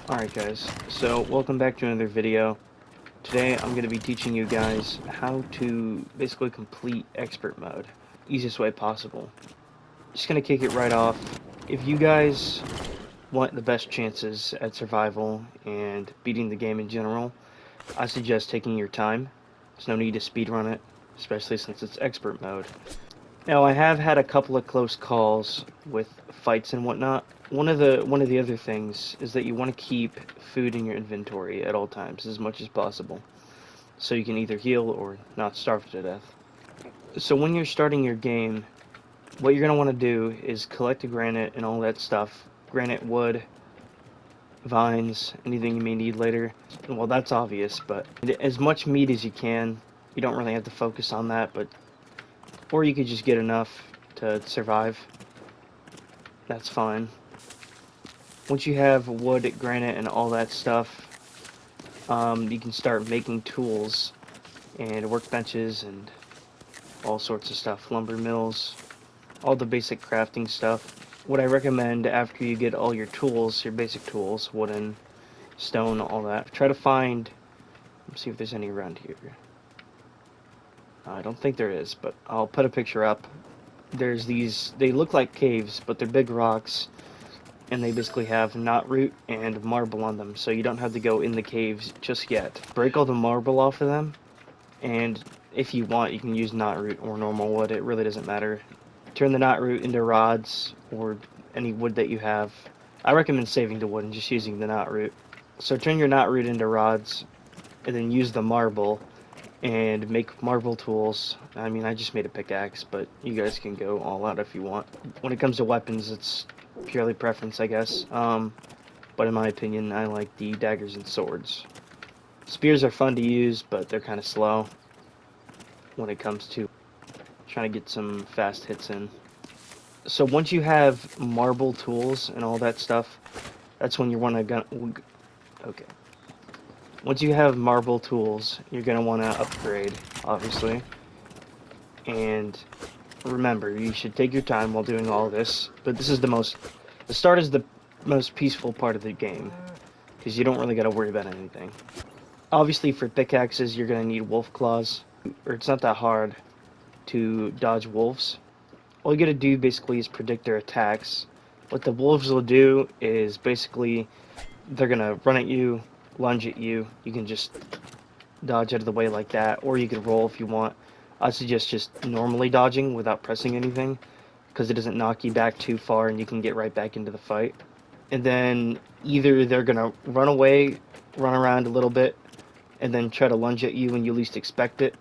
Alright guys, so welcome back to another video. Today I'm going to be teaching you guys how to basically complete expert mode. Easiest way possible. Just going to kick it right off. If you guys want the best chances at survival and beating the game in general, I suggest taking your time. There's no need to speedrun it, especially since it's expert mode. Now I have had a couple of close calls with fights and whatnot. One of the other things is that you want to keep food in your inventory at all times as much as possible, so you can either heal or not starve to death. So when you're starting your game, what you're gonna want to do is collect the granite and all that stuff. Granite, wood, vines, anything you may need later. Well, that's obvious, but as much meat as you can. You don't really have to focus on that, but or you could just get enough to survive. That's fine. Once you have wood, granite, and all that stuff, you can start making tools and workbenches and all sorts of stuff. Lumber mills, all the basic crafting stuff. What I recommend after you get all your tools, your basic tools, wooden, stone, all that, try to find, let's see if there's any around here. I don't think there is, but I'll put a picture up. There's these, they look like caves, but they're big rocks, and they basically have knotroot and marble on them, so you don't have to go in the caves just yet. Break all the marble off of them, and if you want, you can use knotroot or normal wood. It really doesn't matter. Turn the knotroot into rods or any wood that you have. I recommend saving the wood and just using the knotroot. So turn your knotroot into rods, and then use the marble and make marble tools. I mean, I just made a pickaxe, but you guys can go all out if you want. When it comes to weapons, it's purely preference, I guess. But in my opinion, I like the daggers and swords. Spears are fun to use, but they're kind of slow when it comes to trying to get some fast hits in. So once you have marble tools and all that stuff, that's when you want to okay. Once you have marble tools, you're going to want to upgrade, obviously. And remember, you should take your time while doing all this, but the start is the most peaceful part of the game, because you don't really got to worry about anything. Obviously, for pickaxes, you're going to need wolf claws, or it's not that hard to dodge wolves. All you got to do, basically, is predict their attacks. What the wolves will do is, basically, they're going to run at you, lunge at you. You can just dodge out of the way like that, or you could roll if you want. I suggest just normally dodging without pressing anything, because it doesn't knock you back too far and you can get right back into the fight. And then either they're gonna run away, run around a little bit, and then try to lunge at you when you least expect it.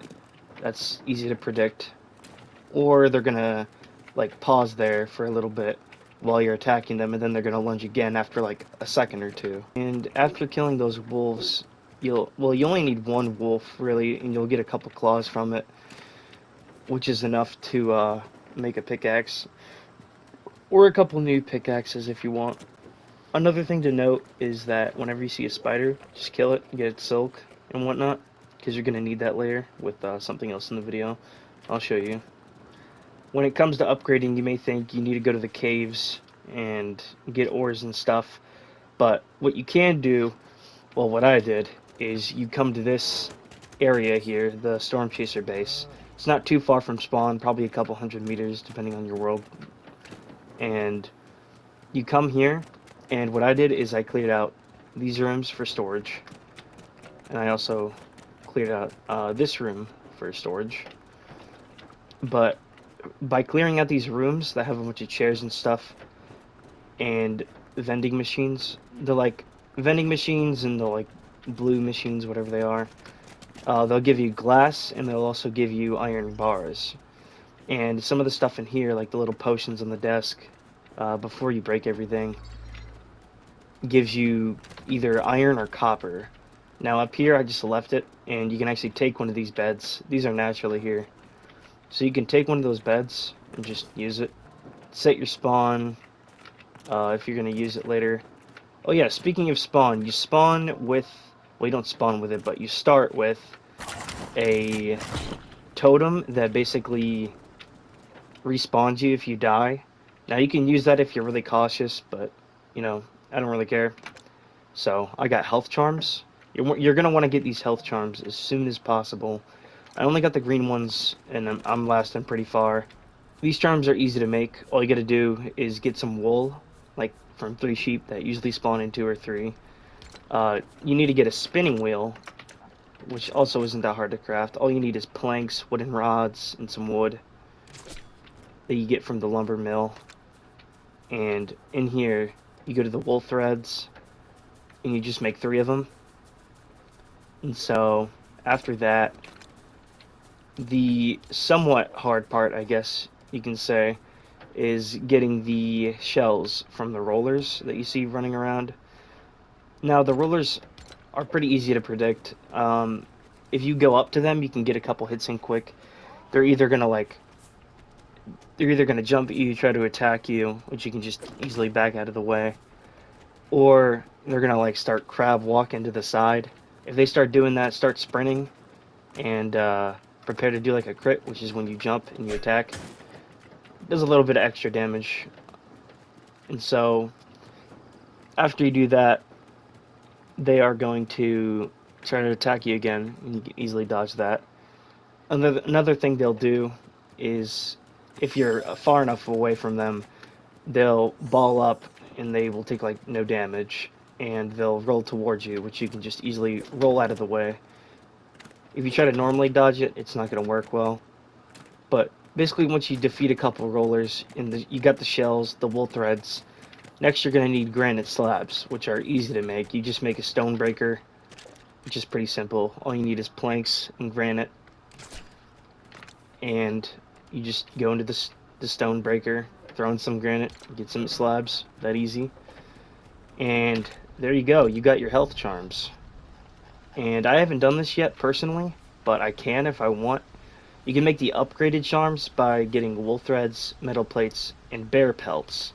That's easy to predict. Or they're gonna like pause there for a little bit while you're attacking them, and then they're gonna lunge again after like a second or two. And after killing those wolves, you only need one wolf really, and you'll get a couple claws from it, which is enough to make a pickaxe, or a couple new pickaxes if you want. Another thing to note is that whenever you see a spider, just kill it, get its silk and whatnot, because you're gonna need that later with something else in the video. I'll show you. When it comes to upgrading, you may think you need to go to the caves and get ores and stuff, but what you can do, well, what I did, is you come to this area here, the Storm Chaser base. It's not too far from spawn, probably a couple 100 meters, depending on your world. And you come here, and what I did is I cleared out these rooms for storage, and I also cleared out this room for storage. But by clearing out these rooms that have a bunch of chairs and stuff, and vending machines, they're like vending machines and the like blue machines, whatever they are, they'll give you glass, and they'll also give you iron bars. And some of the stuff in here, like the little potions on the desk, before you break everything, gives you either iron or copper. Now up here, I just left it, and you can actually take one of these beds. These are naturally here. So you can take one of those beds and just use it. Set your spawn, if you're going to use it later. Oh yeah, speaking of spawn, you spawn with, well, you don't spawn with it, but you start with a totem that basically respawns you if you die. Now you can use that if you're really cautious, but, you know, I don't really care. So I got health charms. You're gonna want to get these health charms as soon as possible. I only got the green ones, and I'm lasting pretty far. These charms are easy to make. All you gotta do is get some wool, like from 3 sheep that usually spawn in 2 or 3. You need to get a spinning wheel, which also isn't that hard to craft. All you need is planks, wooden rods, and some wood that you get from the lumber mill. And in here, you go to the wool threads, and you just make 3 of them. And so, after that, the somewhat hard part, I guess you can say, is getting the shells from the rollers that you see running around. Now, the rollers are pretty easy to predict. If you go up to them, you can get a couple hits in quick. They're either gonna jump at you, try to attack you, which you can just easily back out of the way, or they're gonna like start crab walking to the side. If they start doing that, start sprinting, and prepare to do like a crit, which is when you jump and you attack. It does a little bit of extra damage, and so after you do that, they are going to try to attack you again, and you can easily dodge that. Another thing they'll do is, if you're far enough away from them, they'll ball up and they will take like no damage, and they'll roll towards you, which you can just easily roll out of the way. If you try to normally dodge it, it's not going to work well. But basically, once you defeat a couple rollers, and you got the shells, the wool threads, next you're going to need granite slabs, which are easy to make. You just make a stone breaker, which is pretty simple. All you need is planks and granite, and you just go into the stone breaker, throw in some granite, get some slabs. That easy. And there you go. You got your health charms. And I haven't done this yet personally, but I can if I want. You can make the upgraded charms by getting wool threads, metal plates, and bear pelts.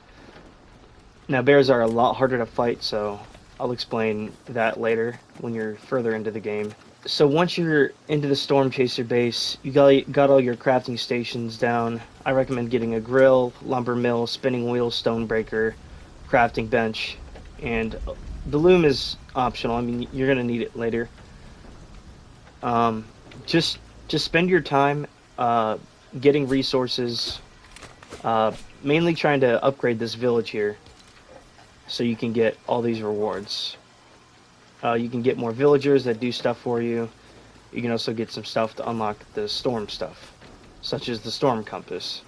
Now, bears are a lot harder to fight, so I'll explain that later when you're further into the game. So once you're into the Storm Chaser base, you got all your crafting stations down. I recommend getting a grill, lumber mill, spinning wheel, stone breaker, crafting bench, and the loom is optional. I mean, you're gonna need it later. Just spend your time getting resources, mainly trying to upgrade this village here, so you can get all these rewards. You can get more villagers that do stuff for you. You can also get some stuff to unlock the storm stuff, such as the storm compass,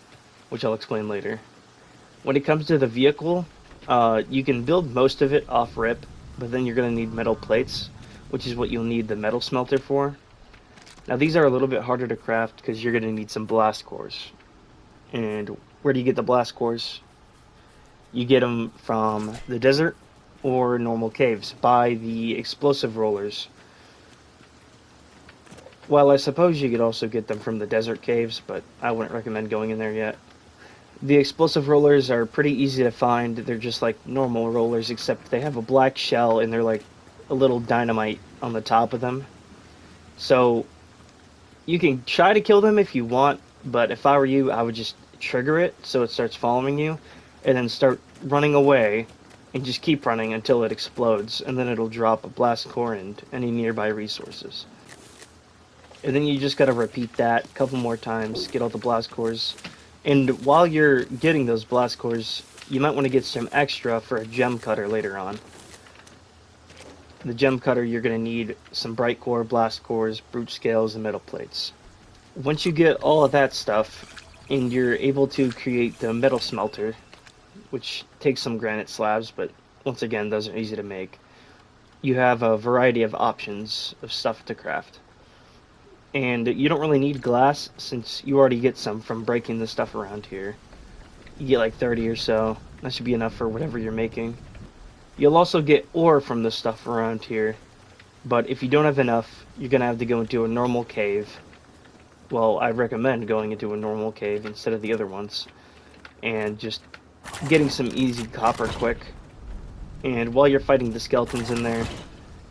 which I'll explain later. When it comes to the vehicle, you can build most of it off rip, but then you're going to need metal plates, which is what you'll need the metal smelter for. Now these are a little bit harder to craft because you're going to need some blast cores. And where do you get the blast cores? You get them from the desert or normal caves by the explosive rollers. Well, I suppose you could also get them from the desert caves, but I wouldn't recommend going in there yet. The explosive rollers are pretty easy to find. They're just like normal rollers, except they have a black shell and they're like a little dynamite on the top of them. So you can try to kill them if you want, but if I were you, I would just trigger it so it starts following you, and then start running away, and just keep running until it explodes, and then it'll drop a blast core and any nearby resources. And then you just gotta repeat that a couple more times, get all the blast cores. And while you're getting those blast cores, you might want to get some extra for a gem cutter later on. The gem cutter, you're gonna need some bright core, blast cores, brute scales, and metal plates. Once you get all of that stuff, and you're able to create the metal smelter, which takes some granite slabs, but once again, those are easy to make. You have a variety of options of stuff to craft. And you don't really need glass, since you already get some from breaking the stuff around here. You get like 30 or so. That should be enough for whatever you're making. You'll also get ore from the stuff around here, but if you don't have enough, you're going to have to go into a normal cave. Well, I recommend going into a normal cave instead of the other ones, and just getting some easy copper quick. And while you're fighting the skeletons in there,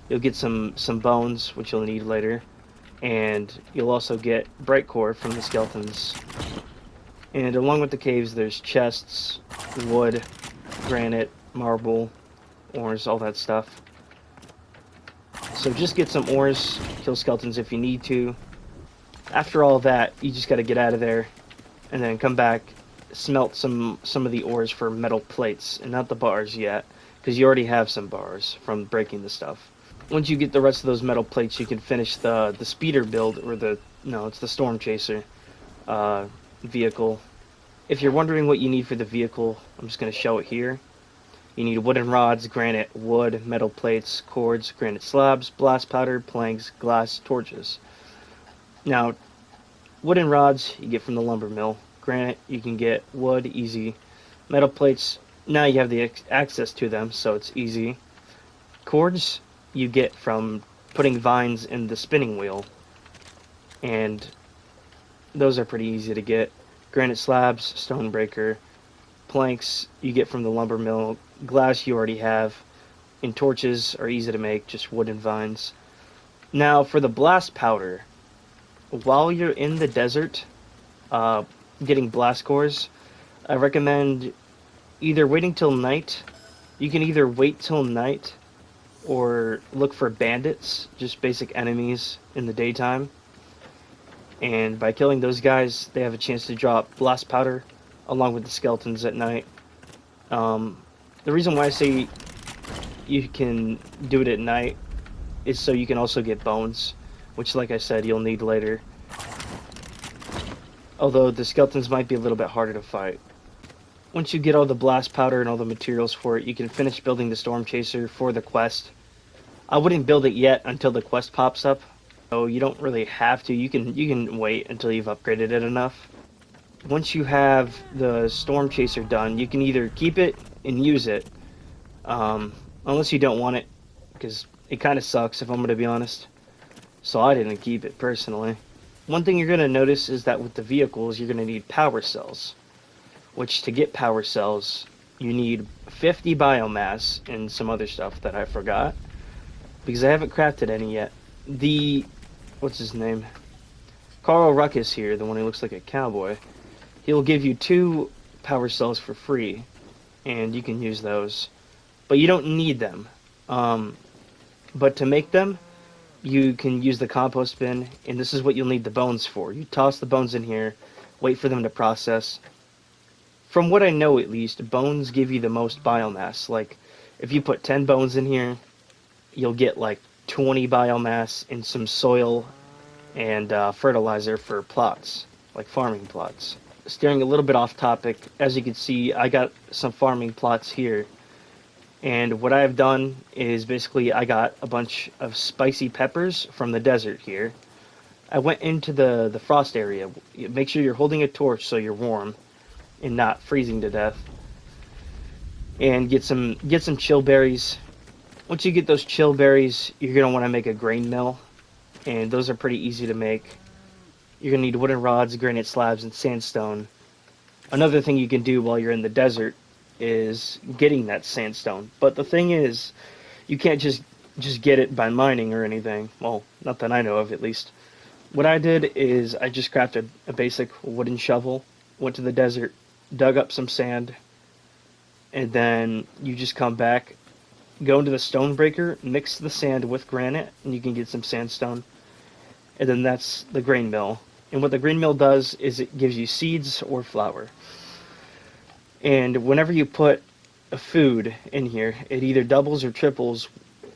you'll get some bones, which you'll need later, and you'll also get bright core from the skeletons. And along with the caves, there's chests, wood, granite, marble, ores, all that stuff. So just get some ores, kill skeletons if you need to. After all that, you just got to get out of there, and then come back, smelt some of the ores for metal plates, and not the bars yet, because you already have some bars from breaking the stuff. Once you get the rest of those metal plates, you can finish the speeder build, or it's the storm chaser vehicle. If you're wondering what you need for the vehicle, I'm just going to show it here. You need wooden rods, granite, wood, metal plates, cords, granite slabs, blast powder, planks, glass, torches. Now, wooden rods you get from the lumber mill. Granite you can get wood, easy. Metal plates, now you have the access to them, so it's easy. Cords you get from putting vines in the spinning wheel, and those are pretty easy to get. Granite slabs, stone breaker. Planks you get from the lumber mill. Glass you already have. And torches are easy to make, just wooden vines. Now for the blast powder, while you're in the desert getting blast cores, I recommend either waiting till night. You can either wait till night or look for bandits, just basic enemies in the daytime. And by killing those guys, they have a chance to drop blast powder along with the skeletons at night. The reason why I say you can do it at night is so you can also get bones, which, like I said, you'll need later. Although the skeletons might be a little bit harder to fight. Once you get all the blast powder and all the materials for it, you can finish building the storm chaser for the quest. I wouldn't build it yet until the quest pops up. So you don't really have to. You can wait until you've upgraded it enough. Once you have the storm chaser done, you can either keep it and use it, unless you don't want it, because it kind of sucks if I'm going to be honest. So I didn't keep it personally. One thing you're going to notice is that with the vehicles, you're going to need power cells. Which, to get power cells, you need 50 biomass and some other stuff that I forgot. Because I haven't crafted any yet. What's his name? Carl Ruckus here, the one who looks like a cowboy. He'll give you 2 power cells for free. And you can use those. But you don't need them. But to make them, you can use the compost bin, and this is what you'll need the bones for. You toss the bones in here, wait for them to process. From what I know, at least, bones give you the most biomass. Like, if you put 10 bones in here, you'll get like 20 biomass and some soil and fertilizer for plots, like farming plots. Steering a little bit off topic, as you can see, I got some farming plots here. And what I've done is basically I got a bunch of spicy peppers from the desert here. I went into the frost area. Make sure you're holding a torch so you're warm and not freezing to death. And get some chill berries. Once you get those chill berries, you're going to want to make a grain mill. And those are pretty easy to make. You're going to need wooden rods, granite slabs, and sandstone. Another thing you can do while you're in the desert is getting that sandstone. But the thing is, you can't just get it by mining or anything. Well, not that I know of, at least. What I did is I just crafted a basic wooden shovel, went to the desert, dug up some sand, and then you just come back, go into the stone breaker, mix the sand with granite, and you can get some sandstone. And then that's the grain mill. And what the grain mill does is it gives you seeds or flour. And whenever you put a food in here, it either doubles or triples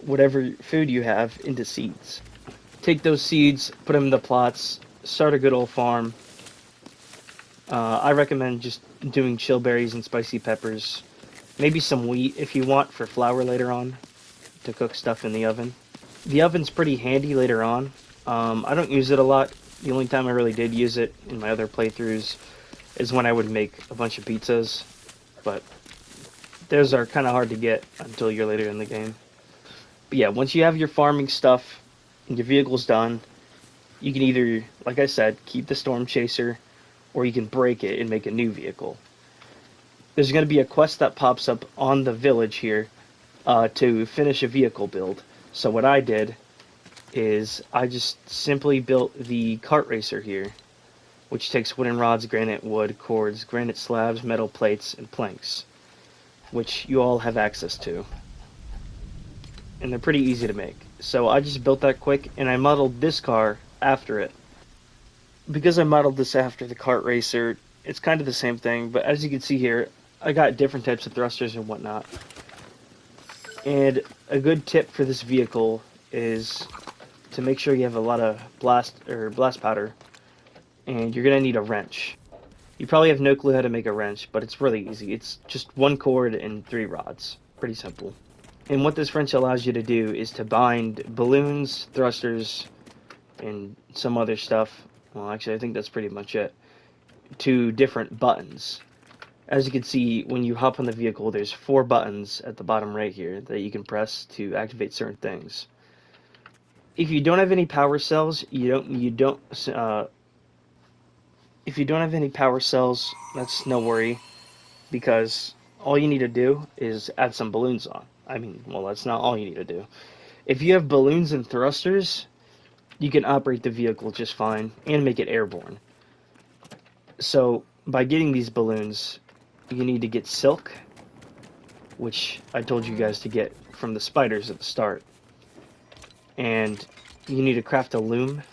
whatever food you have into seeds. Take those seeds, put them in the plots, start a good old farm. I recommend just doing chill berries and spicy peppers. Maybe some wheat if you want for flour later on to cook stuff in the oven. The oven's pretty handy later on. I don't use it a lot. The only time I really did use it in my other playthroughs is when I would make a bunch of pizzas. But those are kind of hard to get until you're later in the game. But yeah, once you have your farming stuff and your vehicle's done, you can either, like I said, keep the storm chaser, or you can break it and make a new vehicle. There's going to be a quest that pops up on the village here to finish a vehicle build. So what I did is I just simply built the kart racer here, which takes wooden rods, granite, wood, cords, granite slabs, metal plates, and planks, which you all have access to. And they're pretty easy to make. So I just built that quick, and I modeled this car after it. Because I modeled this after the kart racer, it's kind of the same thing, but as you can see here, I got different types of thrusters and whatnot. And a good tip for this vehicle is to make sure you have a lot of blast powder, and you're gonna need a wrench. You probably have no clue how to make a wrench, but it's really easy. It's just one cord and 3 rods. Pretty simple. And what this wrench allows you to do is to bind balloons, thrusters, and some other stuff. Well, actually, I think that's pretty much it. To different buttons. As you can see, when you hop on the vehicle, there's 4 buttons at the bottom right here that you can press to activate certain things. If you don't have any power cells, if you don't have any power cells, that's no worry, because all you need to do is add some balloons on. I mean, well, that's not all you need to do. If you have balloons and thrusters, you can operate the vehicle just fine and make it airborne. So, by getting these balloons, you need to get silk, which I told you guys to get from the spiders at the start. And you need to craft a loom,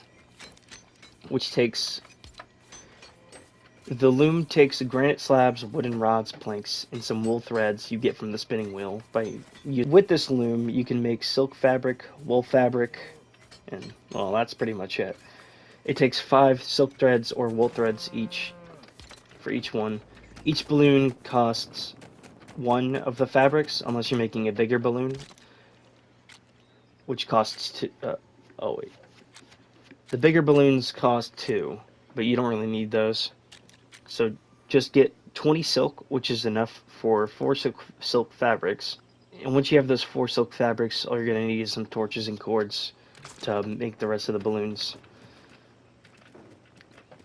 which takes... The loom takes granite slabs, wooden rods, planks, and some wool threads you get from the spinning wheel. With this loom, you can make silk fabric, wool fabric, and, well, that's pretty much it. It takes 5 silk threads or wool threads each for each one. Each balloon costs 1 of the fabrics, unless you're making a bigger balloon, which costs 2. Oh, wait. The bigger balloons cost 2, but you don't really need those. So just get 20 silk, which is enough for 4 silk fabrics. And once you have those 4 silk fabrics, all you're going to need is some torches and cords to make the rest of the balloons.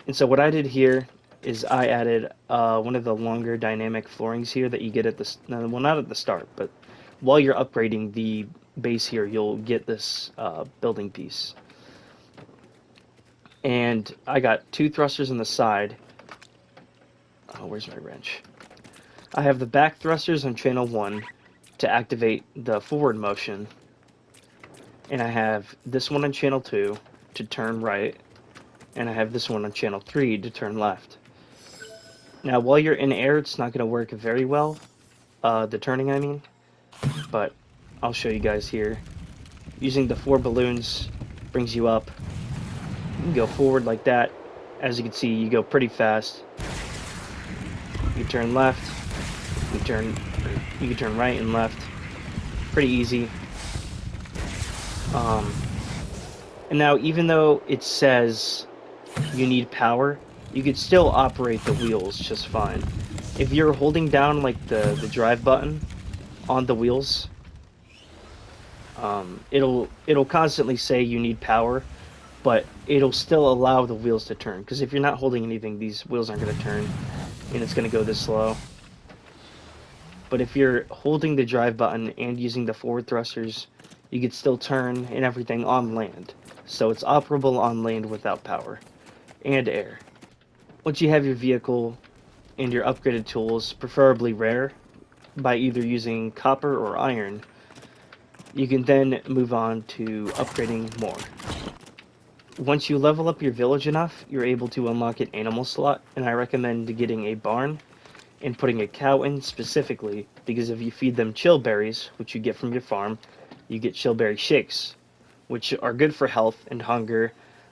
And so what I did here is I added one of the longer dynamic floorings here that you get at the... well, not at the start, but while you're upgrading the base here, you'll get this building piece. And I got 2 thrusters on the side. Oh, where's my wrench? I have the back thrusters on channel 1 to activate the forward motion. And I have this one on channel 2 to turn right. And I have this one on channel 3 to turn left. Now, while you're in air, it's not going to work very well. The turning, I mean. But I'll show you guys here. Using the 4 balloons brings you up. You can go forward like that. As you can see, you go pretty fast. You turn left. You can turn right and left. Pretty easy. And now, even though it says you need power, you could still operate the wheels just fine. If you're holding down like the drive button on the wheels, it'll constantly say you need power, but it'll still allow the wheels to turn. Because if you're not holding anything, these wheels aren't going to turn, and it's going to go this slow. But if you're holding the drive button and using the forward thrusters, you could still turn and everything on land. So it's operable on land without power and air. Once you have your vehicle and your upgraded tools, preferably rare, by either using copper or iron, you can then move on to upgrading more. Once you level up your village enough, you're able to unlock an animal slot, and I recommend getting a barn and putting a cow in specifically, because if you feed them chill berries, which you get from your farm, you get chillberry shakes, which are good for health and hunger,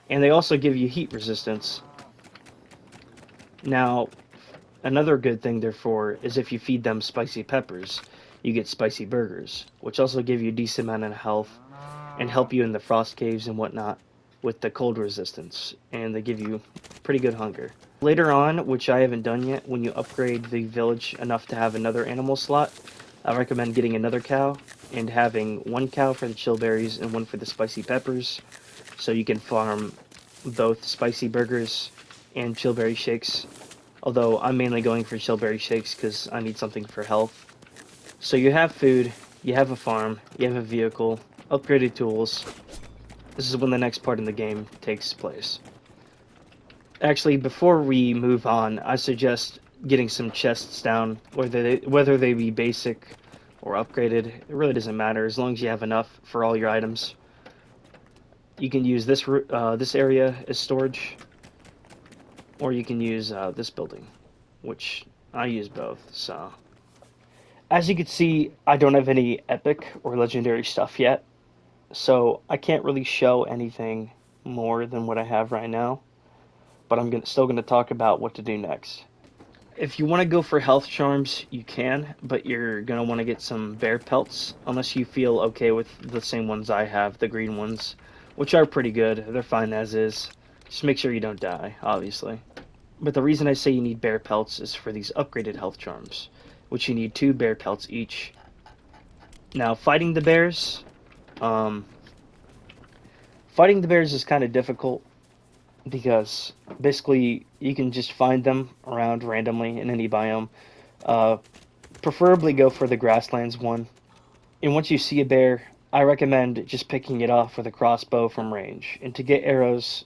and they also give you heat resistance. Now, another good thing therefore is if you feed them spicy peppers, you get spicy burgers, which also give you a decent amount of health and help you in the frost caves and whatnot with the cold resistance, and they give you pretty good hunger. Later on, which I haven't done yet, when you upgrade the village enough to have another animal slot, I recommend getting another cow and having 1 cow for the chillberries and 1 for the spicy peppers, so you can farm both spicy burgers and chillberry shakes. Although I'm mainly going for chillberry shakes because I need something for health. So you have food, you have a farm, you have a vehicle, upgraded tools. This is when the next part in the game takes place. Actually, before we move on, I suggest getting some chests down, whether they be basic or upgraded. It really doesn't matter as long as you have enough for all your items. You can use this area as storage, or you can use this building, which I use both. So, as you can see, I don't have any epic or legendary stuff yet, so I can't really show anything more than what I have right now. But I'm still gonna talk about what to do next. If you want to go for health charms, you can, but you're gonna want to get some bear pelts, unless you feel okay with the same ones I have, the green ones, which are pretty good. They're fine as is. Just make sure you don't die, obviously. But the reason I say you need bear pelts is for these upgraded health charms, which you need 2 bear pelts each. Now, um, fighting the bears is kind of difficult because basically you can just find them around randomly in any biome. Uh, Preferably go for the grasslands one. And once you see a bear, I recommend just picking it off with a crossbow from range. And to get arrows,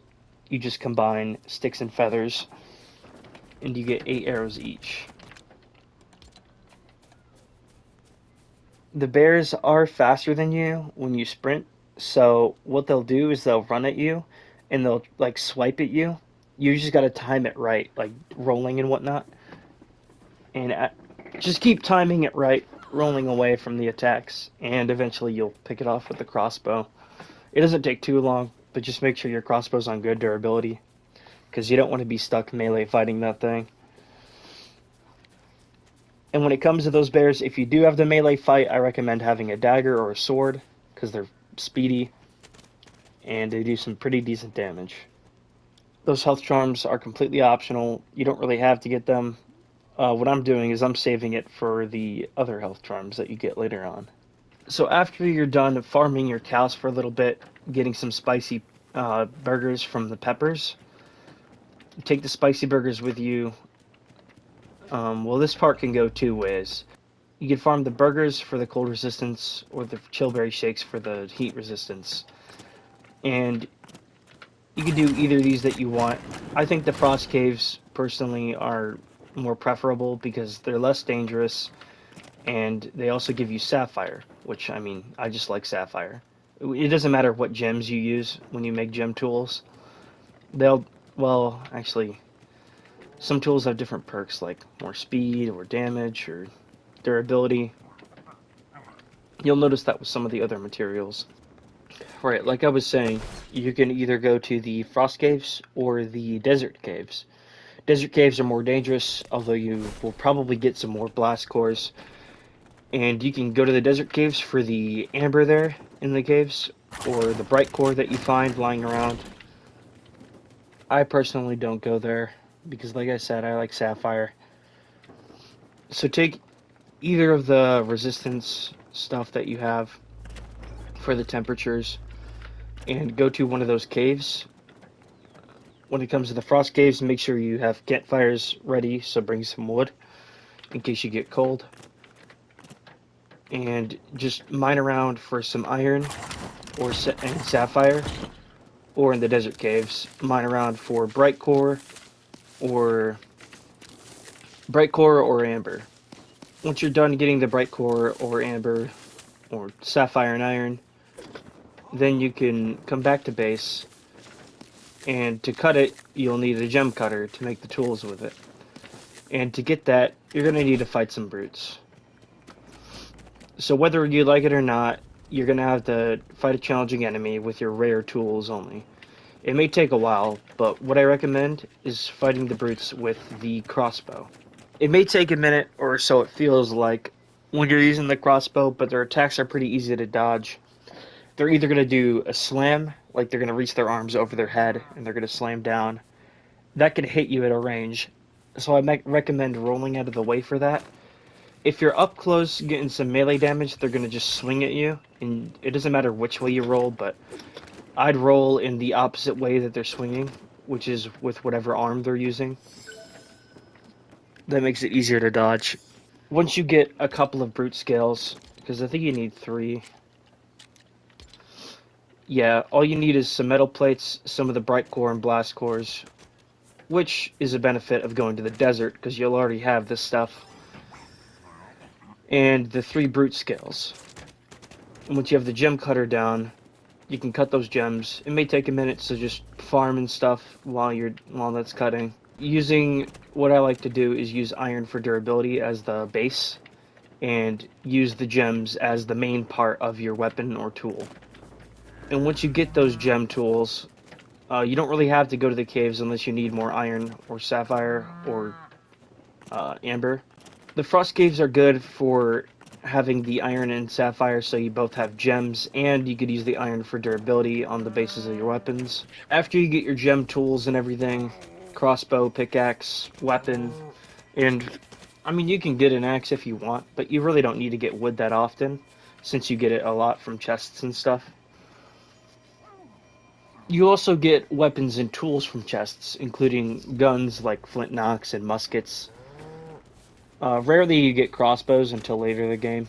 you just combine sticks and feathers, and you get 8 arrows each. The bears are faster than you when you sprint, so what they'll do is they'll run at you, and they'll like swipe at you. You just gotta time it right, like rolling and whatnot. And just keep timing it right, rolling away from the attacks, and eventually you'll pick it off with the crossbow. It doesn't take too long, but just make sure your crossbow's on good durability, because you don't want to be stuck melee fighting that thing. And when it comes to those bears, if you do have the melee fight, I recommend having a dagger or a sword, because they're speedy, and they do some pretty decent damage. Those health charms are completely optional. You don't really have to get them. What I'm doing is I'm saving it for the other health charms that you get later on. So after you're done farming your cows for a little bit, getting some spicy burgers from the peppers, take the spicy burgers with you. Well, this part can go 2 ways. You can farm the burgers for the cold resistance, or the chillberry shakes for the heat resistance. And you can do either of these that you want. I think the frost caves, personally, are more preferable because they're less dangerous, and they also give you sapphire, which, I mean, I just like sapphire. It doesn't matter what gems you use when you make gem tools. Well, actually, some tools have different perks, like more speed, or damage, or durability. You'll notice that with some of the other materials. Right, like I was saying, you can either go to the frost caves or the desert caves. Desert caves are more dangerous, although you will probably get some more blast cores. And you can go to the desert caves for the amber there in the caves, or the bright core that you find lying around. I personally don't go there, because like I said, I like sapphire. So take either of the resistance stuff that you have for the temperatures, and go to one of those caves. When it comes to the frost caves, make sure you have campfires ready, so bring some wood in case you get cold. And just mine around for some iron and sapphire, or in the desert caves, mine around for or bright core or amber. Once you're done getting the bright core or amber or sapphire and iron, then you can come back to base, and to cut it, you'll need a gem cutter to make the tools with it. And to get that, you're going to need to fight some brutes. So whether you like it or not, you're going to have to fight a challenging enemy with your rare tools only. It may take a while, but what I recommend is fighting the brutes with the crossbow. It may take a minute, or so it feels like, when you're using the crossbow, but their attacks are pretty easy to dodge. They're either going to do a slam, like they're going to reach their arms over their head, and they're going to slam down. That could hit you at a range, so I recommend rolling out of the way for that. If you're up close getting some melee damage, they're going to just swing at you, and it doesn't matter which way you roll, but I'd roll in the opposite way that they're swinging, which is with whatever arm they're using. That makes it easier to dodge. Once you get a couple of brute scales, because I think you need 3. Yeah, all you need is some metal plates, some of the bright core and blast cores, which is a benefit of going to the desert, because you'll already have this stuff. And the 3 brute scales. And once you have the gem cutter down, You can cut those gems. It may take a minute, so just farm and stuff while that's cutting. Using what I like to do is use iron for durability as the base, and use the gems as the main part of your weapon or tool. And once you get those gem tools, you don't really have to go to the caves unless you need more iron or sapphire or amber. The frost caves are good for having the iron and sapphire, so you both have gems, and you could use the iron for durability on the bases of your weapons. After you get your gem tools and everything, crossbow, pickaxe, weapon, and I mean, you can get an axe if you want, but you really don't need to get wood that often, since you get it a lot from chests and stuff. You also get weapons and tools from chests, including guns like flint knocks and muskets. Rarely you get crossbows until later in the game.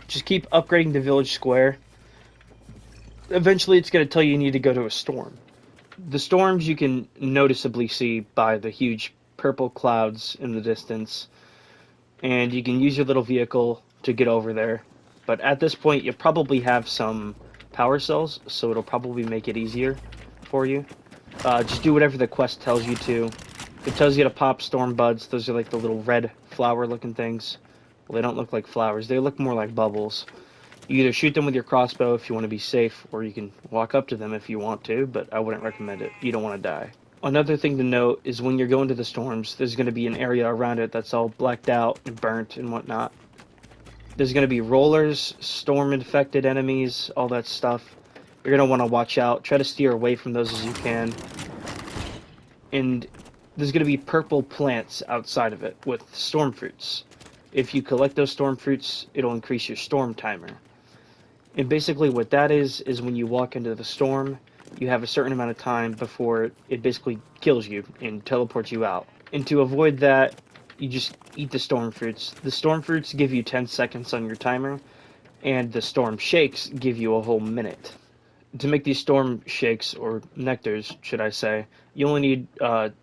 Just keep upgrading the village square. Eventually it's going to tell you need to go to a storm. The storms you can noticeably see by the huge purple clouds in the distance, and you can use your little vehicle to get over there. But at this point you probably have some power cells, so it'll probably make it easier for you. Just do whatever the quest tells you to. If it tells you to pop storm buds, those are like the little red flower looking things. Well, they don't look like flowers, they look more like bubbles. You either shoot them with your crossbow if you want to be safe, or you can walk up to them if you want to, but I wouldn't recommend it. You don't want to die. Another thing to note is when you're going to the storms, there's going to be an area around it that's all blacked out and burnt and whatnot. There's going to be rollers, storm-infected enemies, all that stuff. You're going to want to watch out. Try to steer away from those as you can. And there's going to be purple plants outside of it with storm fruits. If you collect those storm fruits, it'll increase your storm timer. And basically what that is when you walk into the storm, you have a certain amount of time before it basically kills you and teleports you out. And to avoid that, you just eat the storm fruits. The storm fruits give you 10 seconds on your timer, and the storm shakes give you a whole minute. To make these storm shakes, or nectars, should I say, you only need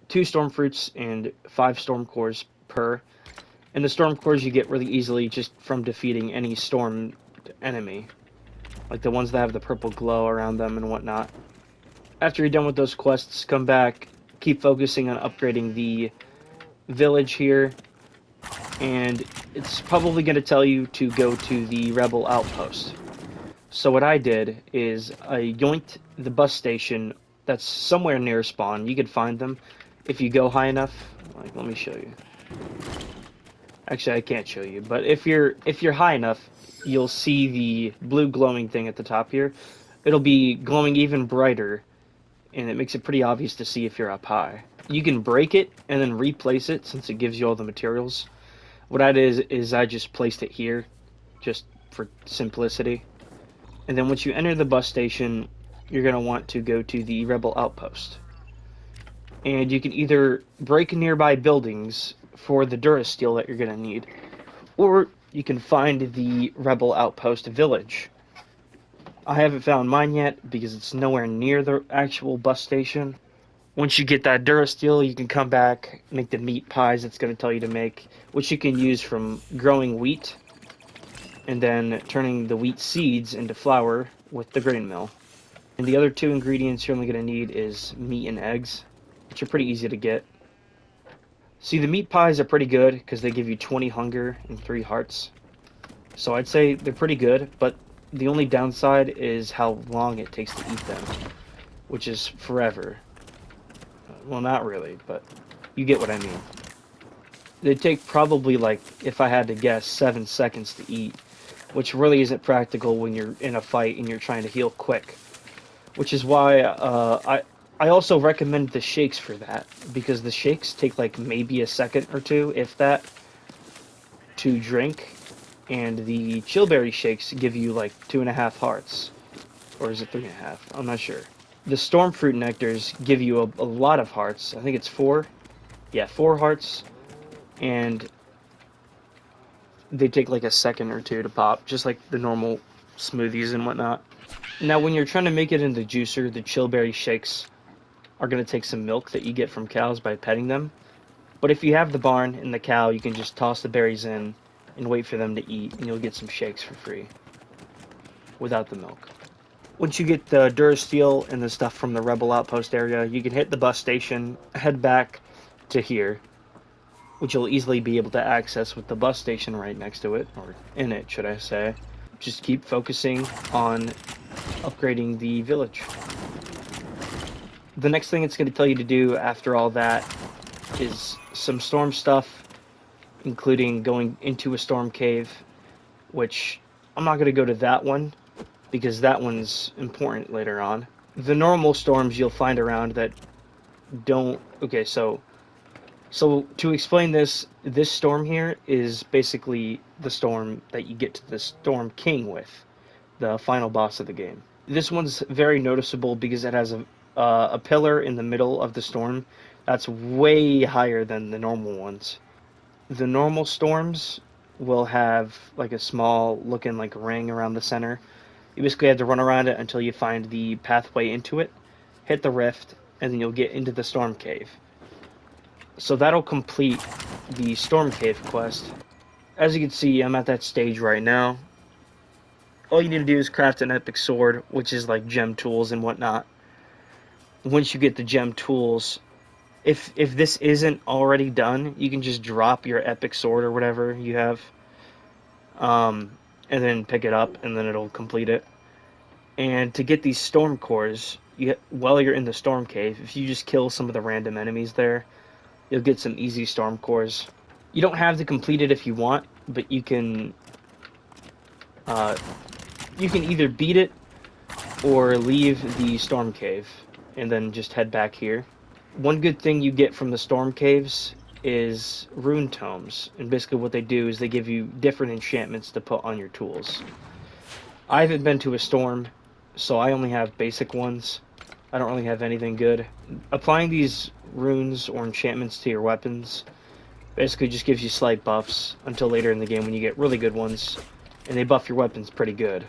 2 storm fruits and 5 storm cores per. And the storm cores you get really easily just from defeating any storm enemy, like the ones that have the purple glow around them and whatnot. After you're done with those quests, come back, keep focusing on upgrading the village here, and it's probably going to tell you to go to the rebel outpost. So what I did is I yoinked the bus station that's somewhere near spawn. You could find them if you go high enough. Like, let me show you. Actually, I can't show you, but if you're high enough, you'll see the blue glowing thing at the top here. It'll be glowing even brighter, and it makes it pretty obvious to see if you're up high. You can break it and then replace it since it gives you all the materials. What I did is I just placed it here, just for simplicity. And then once you enter the bus station, you're going to want to go to the Rebel Outpost. And you can either break nearby buildings for the Durasteel that you're going to need, or you can find the Rebel Outpost village. I haven't found mine yet because it's nowhere near the actual bus station. Once you get that Durasteel, you can come back, make the meat pies it's going to tell you to make, which you can use from growing wheat and then turning the wheat seeds into flour with the grain mill. And the other 2 ingredients you're only going to need is meat and eggs, which are pretty easy to get. See, the meat pies are pretty good because they give you 20 hunger and 3 hearts. So I'd say they're pretty good, but the only downside is how long it takes to eat them, which is forever. Well, not really, but you get what I mean. They take probably, like, if I had to guess, 7 seconds to eat, which really isn't practical when you're in a fight and you're trying to heal quick. Which is why I also recommend the shakes for that, because the shakes take like maybe a second or 2, if that, to drink, and the chillberry shakes give you like 2.5 hearts. Or is it 3.5? I'm not sure. The storm fruit nectars give you a lot of hearts. I think it's 4. Yeah, 4 hearts. And they take like a second or 2 to pop, just like the normal smoothies and whatnot. Now, when you're trying to make it in the juicer, the chillberry shakes are going to take some milk that you get from cows by petting them. But if you have the barn and the cow, you can just toss the berries in and wait for them to eat, and you'll get some shakes for free without the milk. Once you get the Durasteel and the stuff from the Rebel Outpost area, you can hit the bus station, head back to here, which you'll easily be able to access with the bus station right next to it, or in it, should I say. Just keep focusing on upgrading the village. The next thing it's going to tell you to do after all that is some storm stuff, including going into a storm cave, which I'm not going to go to that one because that one's important later on. The normal storms you'll find around that don't... Okay, so to explain this storm here is basically the storm that you get to the Storm King with, the final boss of the game. This one's very noticeable because it has a pillar in the middle of the storm that's way higher than the normal ones. The normal storms will have like a small looking like ring around the center. You basically have to run around it until you find the pathway into it, hit the rift, and then you'll get into the storm cave. So that'll complete the storm cave quest. As you can see, I'm at that stage right now. All you need to do is craft an epic sword, which is like gem tools and whatnot. Once you get the gem tools, if this isn't already done, you can just drop your epic sword or whatever you have, and then pick it up, and then it'll complete it. And to get these storm cores, while you're in the storm cave, if you just kill some of the random enemies there, you'll get some easy storm cores. You don't have to complete it if you want, but you can either beat it or leave the storm cave and then just head back here. One good thing you get from the storm caves is rune tomes, and basically what they do is they give you different enchantments to put on your tools. I haven't been to a storm, so I only have basic ones. I don't really have anything good. Applying these runes or enchantments to your weapons basically just gives you slight buffs until later in the game when you get really good ones, and they buff your weapons pretty good.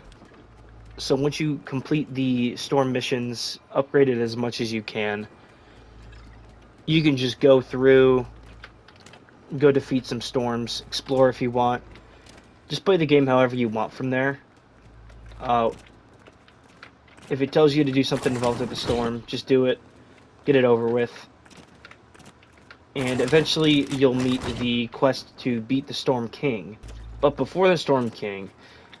So once you complete the storm missions, upgrade it as much as you can, you can just go through, go defeat some storms, explore if you want. Just play the game however you want from there. If it tells you to do something involved with the storm, just do it. Get it over with. And eventually you'll meet the quest to beat the Storm King. But before the Storm King,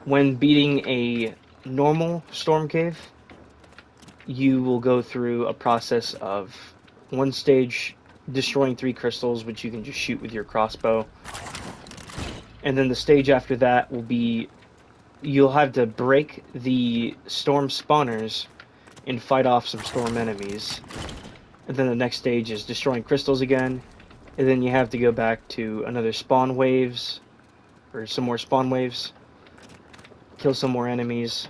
when beating a normal storm cave, you will go through a process of one stage destroying 3 crystals, which you can just shoot with your crossbow. And then the stage after that will be, you'll have to break the storm spawners and fight off some storm enemies. And then the next stage is destroying crystals again. And then you have to go back to another spawn waves, or some more spawn waves, kill some more enemies.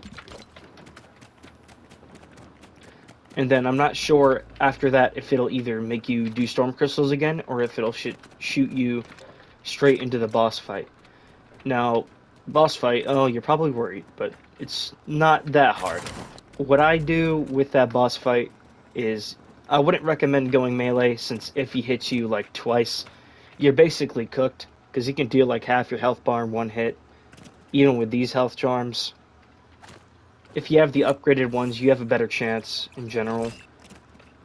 And then I'm not sure after that if it'll either make you do storm crystals again, or if it'll shoot you straight into the boss fight. Now, boss fight, oh, you're probably worried, but it's not that hard. What I do with that boss fight is, I wouldn't recommend going melee, since if he hits you like twice, you're basically cooked, because he can deal like half your health bar in one hit, even with these health charms. If you have the upgraded ones, you have a better chance in general.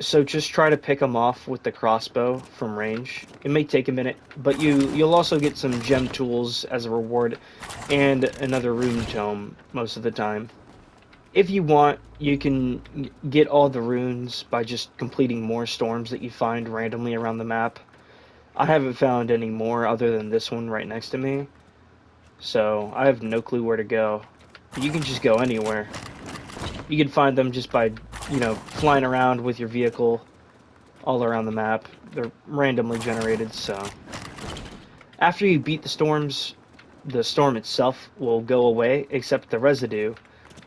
So just try to pick them off with the crossbow from range. It may take a minute, but you'll also get some gem tools as a reward, and another rune tome most of the time. If you want, you can get all the runes by just completing more storms that you find randomly around the map. I haven't found any more other than this one right next to me, so I have no clue where to go. You can just go anywhere. You can find them just by, flying around with your vehicle all around the map. They're randomly generated, so. After you beat the storms, the storm itself will go away, except the residue,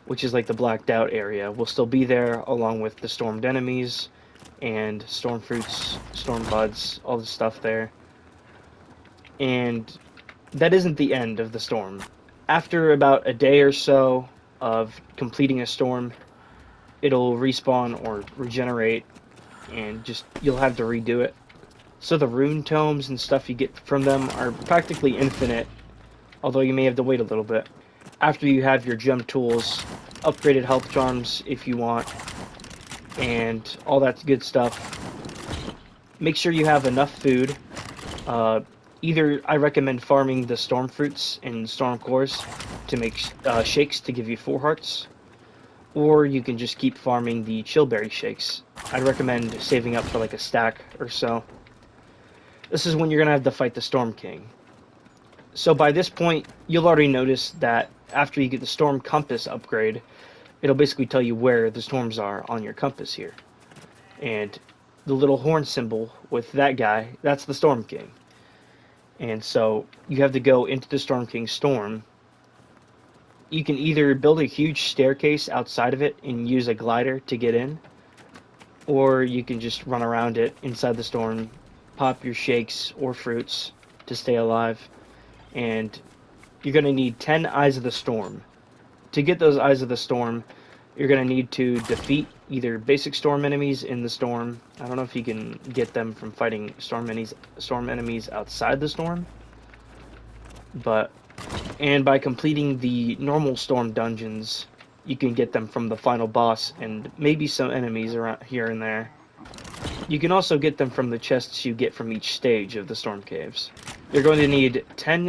which is like the blacked out area, will still be there, along with the stormed enemies, and storm fruits, storm buds, all the stuff there. And that isn't the end of the storm. After about a day or so of completing a storm, it'll respawn or regenerate, and you'll have to redo it. So the rune tomes and stuff you get from them are practically infinite, although you may have to wait a little bit. After you have your gem tools, upgraded health charms if you want, and all that good stuff. Make sure you have enough food. Either I recommend farming the storm fruits and storm cores to make shakes to give you 4 hearts, or you can just keep farming the chillberry shakes. I'd recommend saving up for like a stack or so. This is when you're going to have to fight the Storm King. So by this point, you'll already notice that after you get the Storm Compass upgrade, it'll basically tell you where the storms are on your compass here. And the little horn symbol with that guy, that's the Storm King. And so you have to go into the Storm King's storm. You can either build a huge staircase outside of it and use a glider to get in, or you can just run around it inside the storm, pop your shakes or fruits to stay alive, and you're going to need 10 Eyes of the Storm. To get those Eyes of the Storm, you're going to need to defeat either basic storm enemies in the storm. I don't know if you can get them from fighting storm enemies outside the storm, and by completing the normal storm dungeons, you can get them from the final boss and maybe some enemies around here and there. You can also get them from the chests you get from each stage of the storm caves. You're going to need 10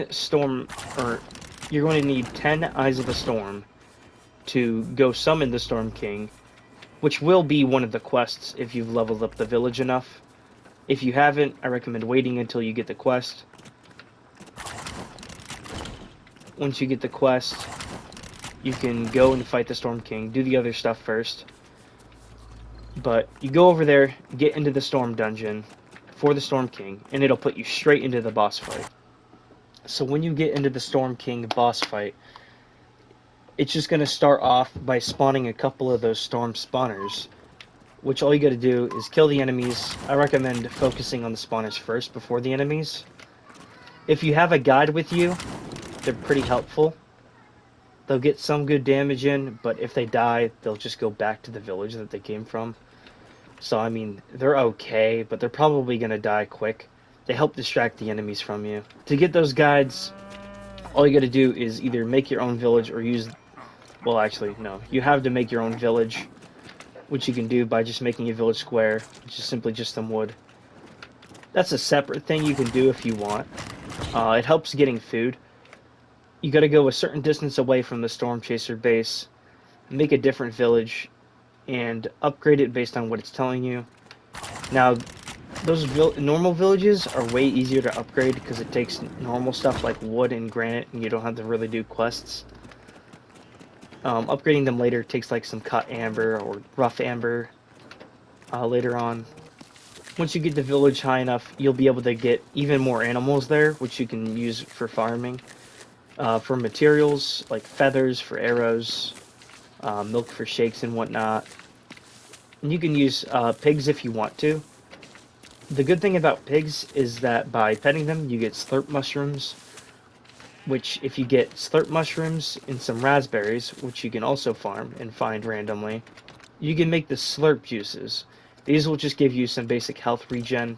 Eyes of the Storm to go summon the Storm King, which will be one of the quests if you've leveled up the village enough. If you haven't, I recommend waiting until you get the quest. Once you get the quest, you can go and fight the Storm King, do the other stuff first. But you go over there, get into the Storm Dungeon for the Storm King, and it'll put you straight into the boss fight. So when you get into the Storm King boss fight, it's just going to start off by spawning a couple of those storm spawners, which all you got to do is kill the enemies. I recommend focusing on the spawners first before the enemies. If you have a guide with you, they're pretty helpful. They'll get some good damage in, but if they die, they'll just go back to the village that they came from. So, I mean, they're okay, but they're probably going to die quick. They help distract the enemies from you. To get those guides, all you got to do is either make your own village or use... Well, actually, no. You have to make your own village, which you can do by just making a village square, which is simply just some wood. That's a separate thing you can do if you want. It helps getting food. You got to go a certain distance away from the Storm Chaser base, make a different village, and upgrade it based on what it's telling you. Now, those normal villages are way easier to upgrade because it takes normal stuff like wood and granite, and you don't have to really do quests. Upgrading them later takes like some cut amber or rough amber later on. Once you get the village high enough, you'll be able to get even more animals there, which you can use for farming. For materials, like feathers for arrows, milk for shakes and whatnot. And you can use pigs if you want to. The good thing about pigs is that by petting them, you get slurp mushrooms, which if you get slurp mushrooms and some raspberries, which you can also farm and find randomly, you can make the slurp juices. These will just give you some basic health regen.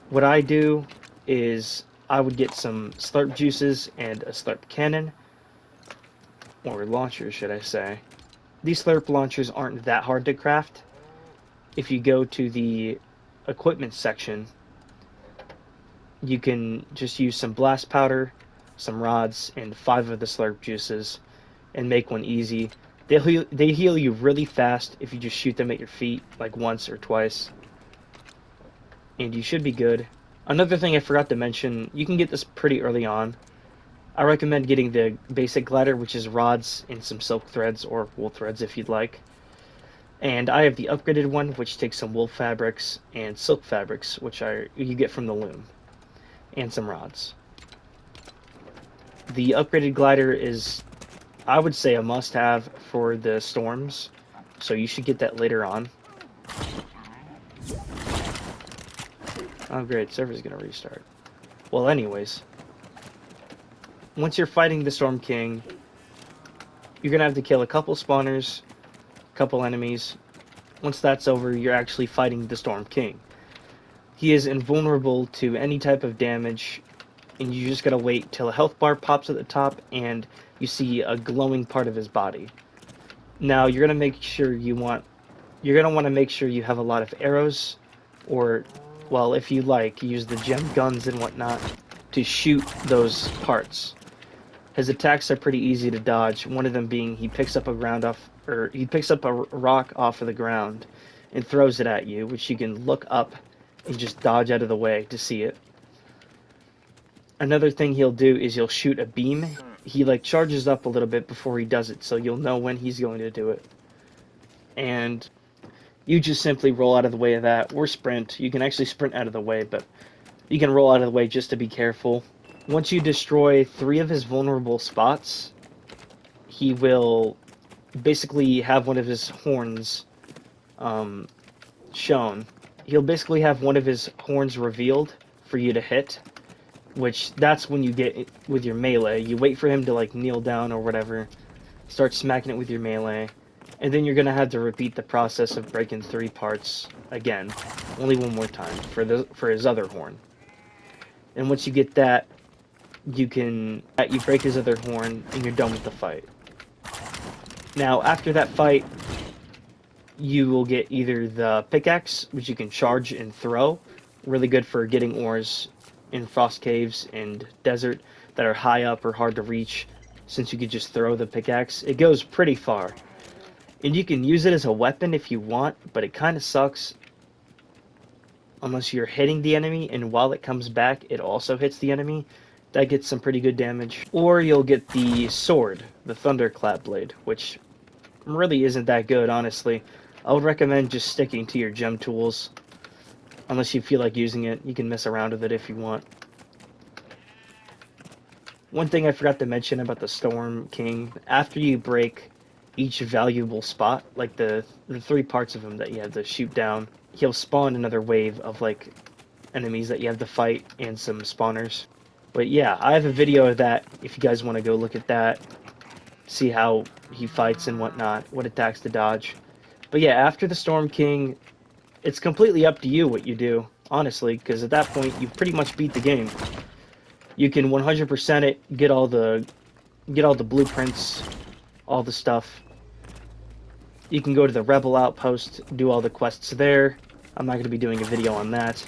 What I do is I would get some slurp juices and a slurp cannon, or launcher should I say. These slurp launchers aren't that hard to craft. If you go to the equipment section, you can just use some blast powder, some rods, and 5 of the slurp juices, and make one easy. They heal you really fast if you just shoot them at your feet, like once or twice. And you should be good. Another thing I forgot to mention, you can get this pretty early on. I recommend getting the basic glider, which is rods and some silk threads or wool threads if you'd like. And I have the upgraded one, which takes some wool fabrics and silk fabrics, which you get from the loom, and some rods. The upgraded glider is, I would say, a must-have for the storms, so you should get that later on. Oh great, server's gonna restart. Well, anyways, once you're fighting the Storm King, you're gonna have to kill a couple spawners, a couple enemies. Once that's over, you're actually fighting the Storm King. He is invulnerable to any type of damage, and you just gotta wait till a health bar pops at the top and you see a glowing part of his body. Now you're gonna make sure you're gonna want to make sure you have a lot of arrows, or, well, if you like, use the gem guns and whatnot to shoot those parts. His attacks are pretty easy to dodge. One of them being he picks up he picks up a rock off of the ground and throws it at you, which you can look up and just dodge out of the way to see it. Another thing he'll do is he'll shoot a beam. He like charges up a little bit before he does it, so you'll know when he's going to do it. And you just simply roll out of the way of that, or sprint. You can actually sprint out of the way, but you can roll out of the way just to be careful. Once you destroy 3 of his vulnerable spots, he will basically have one of his horns shown. He'll basically have one of his horns revealed for you to hit, which that's when you get with your melee. You wait for him to like kneel down or whatever, start smacking it with your melee, and then you're gonna have to repeat the process of breaking 3 parts again, only one more time for his other horn. And once you get that, you break his other horn and you're done with the fight. Now after that fight, you will get either the pickaxe, which you can charge and throw, really good for getting ores in frost caves and desert that are high up or hard to reach, since you could just throw the pickaxe. It goes pretty far. And you can use it as a weapon if you want, but it kind of sucks unless you're hitting the enemy, and while it comes back, it also hits the enemy. That gets some pretty good damage. Or you'll get the sword, the Thunderclap Blade, which really isn't that good, honestly. I would recommend just sticking to your gem tools. Unless you feel like using it, you can mess around with it if you want. One thing I forgot to mention about the Storm King, after you break each valuable spot, like the 3 parts of him that you have to shoot down, he'll spawn another wave of like enemies that you have to fight and some spawners. But yeah, I have a video of that if you guys want to go look at that, see how he fights and whatnot, what attacks to dodge. But yeah, after the Storm King, it's completely up to you what you do, honestly, because at that point you've pretty much beat the game. You can 100% it, get all the blueprints, all the stuff. You can go to the Rebel Outpost, do all the quests there. I'm not going to be doing a video on that.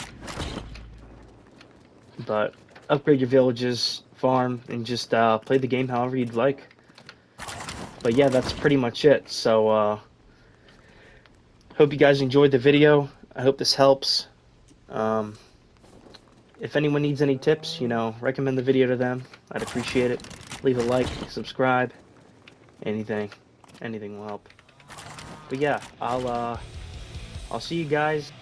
But upgrade your villages, farm, and just play the game however you'd like. But yeah, that's pretty much it. So, hope you guys enjoyed the video. I hope this helps. If anyone needs any tips, you know, recommend the video to them. I'd appreciate it. Leave a like, subscribe, anything will help. But yeah, I'll see you guys